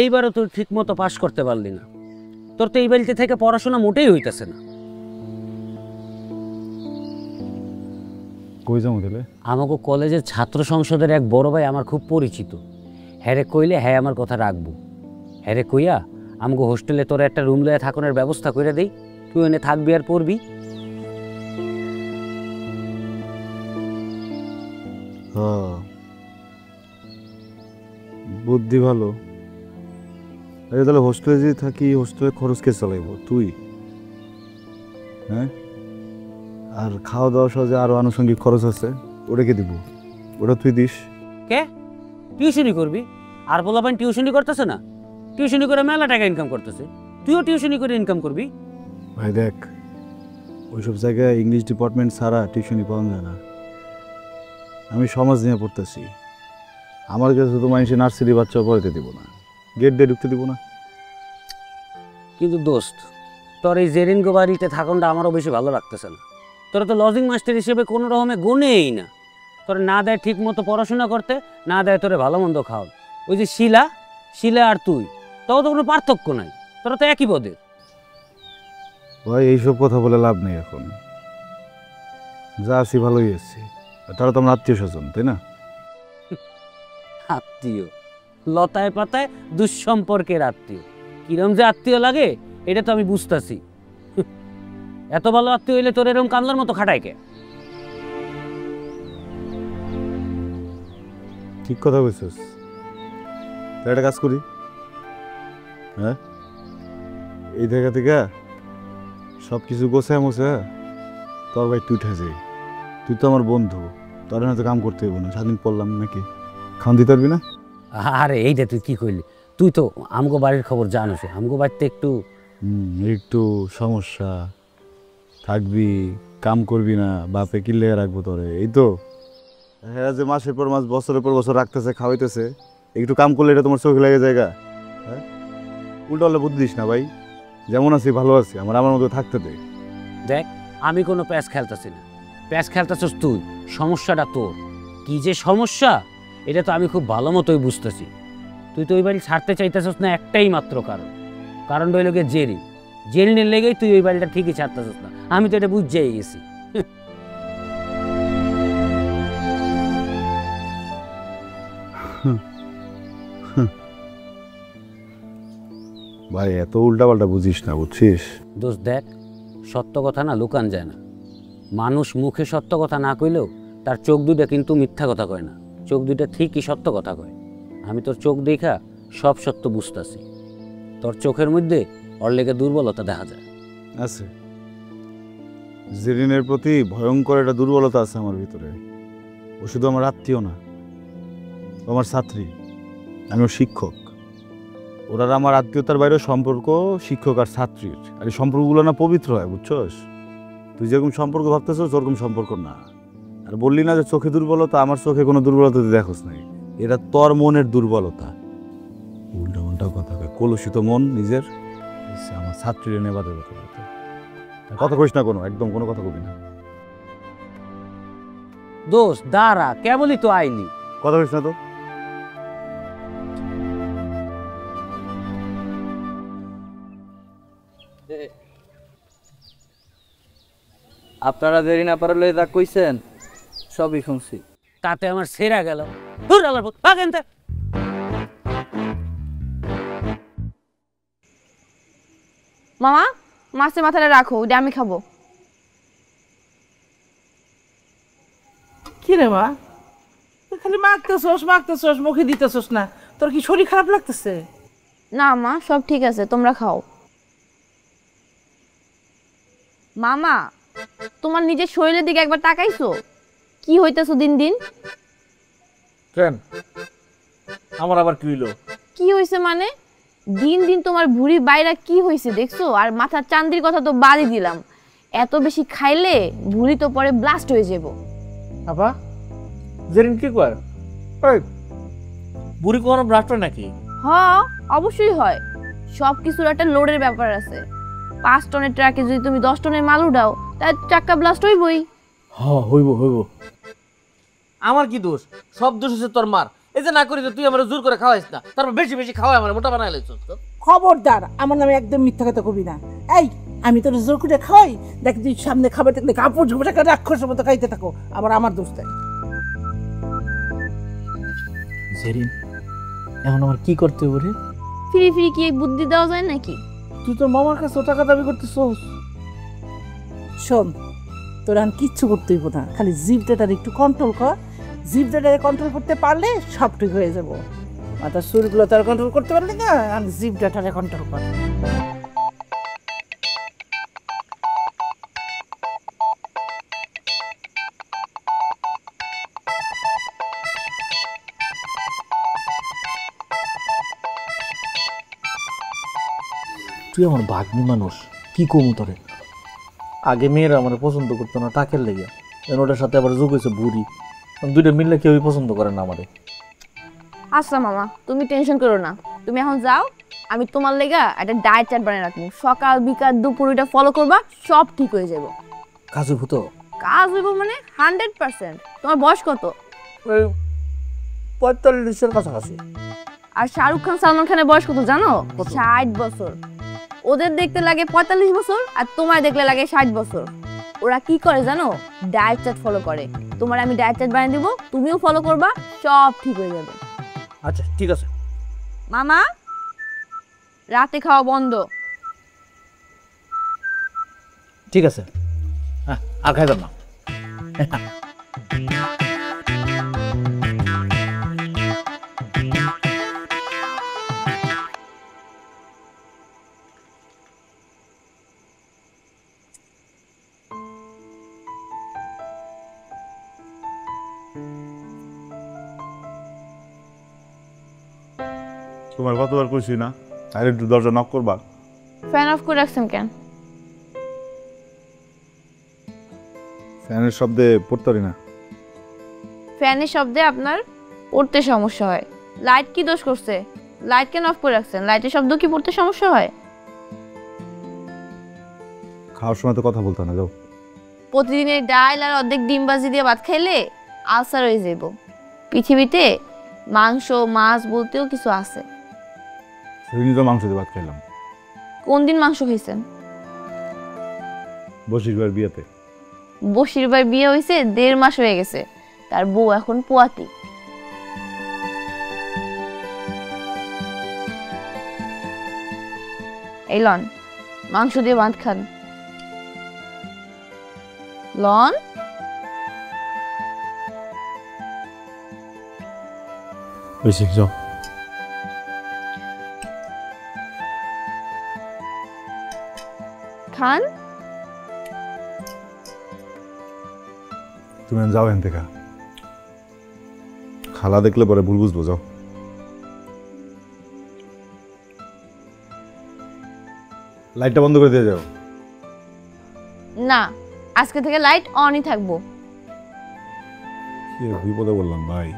এইবারও তুই ঠিক মতো পাশ করতে পারলি না। তোর তো এই বাড়িতে থেকে পড়াশোনা মোটেই হইতেছে না। কই যাবো তাহলে? আমাকে কলেজের ছাত্র সংসদের এক বড় ভাই আমার খুব পরিচিত। হ্যারে কইলে হ্যাঁ আমার কথা রাখবো। হ্যারে কইয়া আমাকে হোস্টেলে তোর একটা রুম লয়ে থাকানোর ব্যবস্থা করে দেই, তুই এনে থাকবি আর পড়বি। হ্যাঁ, বুদ্ধি ভালো। তাহলে হোস্টেলে যদি থাকি, হোস্টেলে খরচ কে চালাইব? তুই? হ্যাঁ, আর খাওয়া দাওয়া সহজে আরো আনুষঙ্গিক খরচ আছে, ওটা কে দিব? ওটা তুই দিস। কে টিউশনি করবি? আর বলাবান টিউশনি করতেছে না? টিউশনি করে মেলা টাকা ইনকাম করতেছে, তুইও টিউশনি করে ইনকাম করবি। ভাই দেখ, ওইসব জায়গায় ইংলিশ ডিপার্টমেন্ট ছাড়া টিউশনি পাওয়া যায় না। আমি সমাজ নিয়ে পড়তেছি, আমার কাছে তো মানুষের নার্সারি বাচ্চা পড়াতে দিব না, গেট দিয়ে ঢুকতে দিব না। কিন্তু দোস্ত, তোর এই জেরিনগো বাড়িতে থাকনটা আমারও বেশি ভালো লাগতেছে না। তোরা তো লজিং মাস্টার হিসেবে কোনো রকমে গুনেই না। তোর না দেয় ঠিক মতো পড়াশোনা করতে, না দেয় তোরে ভালো মন্দ খাও। ওই যে শিলা আর তুই, তাও তো কোনো পার্থক্য নাই, তোরা তো একই পদের। ভাই এইসব কথা বলে লাভ নেই এখন, যা আছি ভালোই আছি। তারা তো আমার আত্মীয় স্বজন, তাই না? আত্মীয়? লতায় পাতায় দুঃসম্পর্কের আত্মীয়। কিরম যে আত্মীয় লাগে এটা তো আমি বুঝতেছি। এত ভালো আত্মীয় হইলে তোর এরকম কামলার মতো খাটায় কে? ঠিক কথা বলছিস। একটা কাজ করি, হ্যাঁ, এই জায়গা থেকে সব কিছু গোছায় মোছে তোর ভাই তুই উঠে যাই। তুই তো আমার বন্ধু, তোর হয়তো কাম করতে হইব না, স্বাধীন পড়লাম নাকি, খাওয়ান দিতে পারবি না? আরে এইটা তুই কি কইলি? তুই তো আমগো বাড়ির খবর জানোস, আমগো বাড়িতে একটু একটু সমস্যা, থাকবি, কাম করবি না, বাপে কিনলে রাখবো তোরে, এই তো। হ্যাঁ, যে মাসের পর মাস, বছরের পর বছর রাখতেছে, খাওয়াইতেছে, একটু কাম করলে এটা তোমার চোখে লাগে জায়গা? হ্যাঁ, উল্টা হলে বুদ্ধি দিস না ভাই। যেমন আছি ভালো আছি, আমার মতো থাকতে দে। দেখ, আমি কোনো প্যাচ খেলতেছি না, প্যাচ খেলতেছস তুই। সমস্যাটা তোর। কি যে সমস্যা এটা তো আমি খুব ভালো মতোই বুঝতেছি। তুই তো ওই বাড়ি ছাড়তে চাইতেছস না একটাই মাত্র কারণ রইল গিয়ে জেরিনের লেগেই তুই ওই বাড়িটা ঠিকই ছাড়তেছস না। আমি তো এটা বুঝেই গেছি। ভাই এত উল্টা পাল্টা বুঝিস না, বুঝছিস? দোস্ত দেখ, সত্য কথা না লুকান যায় না। মানুষ মুখে সত্য কথা না কইলেও তার চোখ দুইটা কিন্তু মিথ্যা কথা কয় না, চোখ দুইটা ঠিকই সত্য কথা কয়। আমি তোর চোখ দেখা সব সত্য বুঝতেছি। তোর চোখের মধ্যে ওর লেগে দুর্বলতা দেখা যায়। আছে, জেরিনের প্রতি ভয়ঙ্কর একটা দুর্বলতা আছে আমার ভিতরে। ও শুধু আমার আত্মীয় না, ও আমার ছাত্রী, আমি ওর শিক্ষক। ওরা আমার আত্মীয়তার বাইরেও সম্পর্ক শিক্ষক আর ছাত্রীর, আর এই সম্পর্কগুলো না পবিত্র হয়, বুঝছস? তুই যেরকম সম্পর্ক ভাবতেছস ওরকম সম্পর্ক না। আর বললি না যে চোখে দুর্বলতা, আমার চোখে কোনো দুর্বলতা তুই দেখোস নাই, এটা তোর মনের দুর্বলতা। উল্টা উল্টা কথা কয়, কলুষিত মন নিজের। আমার ছাত্রীর এনে বাদে কথা কইস না, একদম কোনো কথা কবি না। দোস্ত দাঁড়া, কেবলই তো আইলি, কথা কইস না তো। আপনারা দেরি না পারলে যা কইছেন সবই শুনছি। তাতে আমার সেরা গেল। মামা, মাছের মাথাটা রাখো, ওইটা আমি খাবো। কি রে মা, তুই খালি মাখতেছস, মুখে দিতেছস না? তোর কি শরীর খারাপ লাগতেছে? না মা, সব ঠিক আছে, তোমরা খাও। মামা, তোমার নিজের শরীরের দিকে একবার তাকাইছো? কি হইতেছো দিন দিন? কেন, আমার আবার কি হইলো? কি হইছে মানে? দিন দিন তোমার ভুঁড়ি বাইরা কি হইছে দেখছো? আর মাথার চান্দির কথা তো বাদই দিলাম, এত বেশি খাইলে ভুঁড়ি তো পরে ব্লাস্ট হয়ে যাবো। আপা, জেরিন কি কর? ওই বুড়ি কোনো ব্লাস্ট হয় নাকি? হ্যাঁ, অবশ্যই হয়। সব কিছুর একটা লোডের ব্যাপার আছে। 5 টনের ট্রাকে যদি তুমি 10 টনের মাল উঠাও, তাহলে চাক্কা ব্লাস্ট হইবই। হ্যাঁ, হইব। আমার কি দোষ? সব দোষ হচ্ছে তোর মার। এই যে না করি তুই আমার জোর করে খাওয়াইস না, তারপর বেশি বেশি খাওয়াই আমার মোটা বানাই লাইছ। খবরদার আমার নামে একদম মিথ্যা কথা কবি না। এই আমি তোর জোর করে খাওয়াই, দেখ তুই সামনে খাবার দেখলে কাপড় ঝুপড়ে একটা রাক্ষসের মতো খাইতে থাকো, আবার আমার দোষ দেয়। জেরিন এখন আমার কি করতে হবে রে? ফ্রি ফ্রি কি বুদ্ধি দেওয়া যায় নাকি? তুই তোর মামার কাছে টাকা দাবি করতেছস। শোন, তোর আর কিচ্ছু করতে হইব না, খালি জিভটার একটু কন্ট্রোল কর। জিভটারে কন্ট্রোল করতে পারলে সব ঠিক হয়ে যাব। মাথার সুরগুলো তার কন্ট্রোল করতে পারলি না, আর জিভটারে কন্ট্রোল কর। তুই আমার ভাগ্নি মানুষ, কি কমু তোরে? আগে মেয়েরা আমার পছন্দ করতো না টাকের লেগে, ওটার সাথে আবার যোগ হয়েছে বুড়ি, দুইটা মিললে কেউই পছন্দ করে না আমারে। আচ্ছা মামা, তুমি টেনশন করো না, তুমি এখন যাও, আমি তোমার লেগা একটা ডায়েট চার্ট বানিয়ে রাখবো। সকাল বিকাল দুপুর এটা ফলো করবা, সব ঠিক হয়ে যাবো। কাজ হইব তো? কাজ হইব মানে 100%। তোমার বয়স কত? ওই 45-এর কাছাকাছি। আর শাহরুখ খান সালমান খানের বয়স কত জানো? 60 বছর। ওদের দেখতে লাগে 45 বছর, আর তোমার দেখলে লাগে 60 বছর। ওরা কি করে জানো? ডায়েট চার্ট ফলো করে। তোমার আমি ডায়েট চার্ট বানিয়ে দিব, তুমিও ফলো করবা, সব ঠিক হয়ে যাবে। আচ্ছা ঠিক আছে। মামা, রাতে খাওয়া বন্ধ। ঠিক আছে, হ্যাঁ আর খাইতাম না। তোমার কতবার কইছি না আর একটু দরজা নক করবা? ফ্যান অফ করে রাখছেন কেন? ফ্যানের শব্দে পড়তে পারি না। ফ্যানের শব্দে আপনার পড়তে সমস্যা হয়। লাইট কি দোষ করছে? লাইট কেন অফ করে রাখছেন? লাইটের শব্দ কি পড়তে সমস্যা হয়? খাওয়ার সময় তো কথা বলতে না, যাও। প্রতিদিনের ডাল আর অর্ধেক ডিম ভাজি দিয়ে ভাত খাইলে আলসার হয়ে যাব। পৃথিবীতে মাংস মাছ বলতেও কিছু আছে। সেদিনই তো মাংস দিয়ে ভাত খাইলাম, কোন দিন মাংস খাইছেন? বসিরবার বিয়েতে। বসির ভাই বিয়ে হয়েছে 1.5 মাস হয়ে গেছে, তার বউ এখন পোয়াতি। এই লন, মাংস দিয়ে ভাত খান। লন, বেশি যাও। খান। তুমি যাও এখান থেকে, খালা দেখলে পরে ভুল বুঝবো, যাও। লাইটটা বন্ধ করে দিয়ে যাও। না, আজকে থেকে লাইট অনই থাকবো। কি বিপদে বললাম ভাই।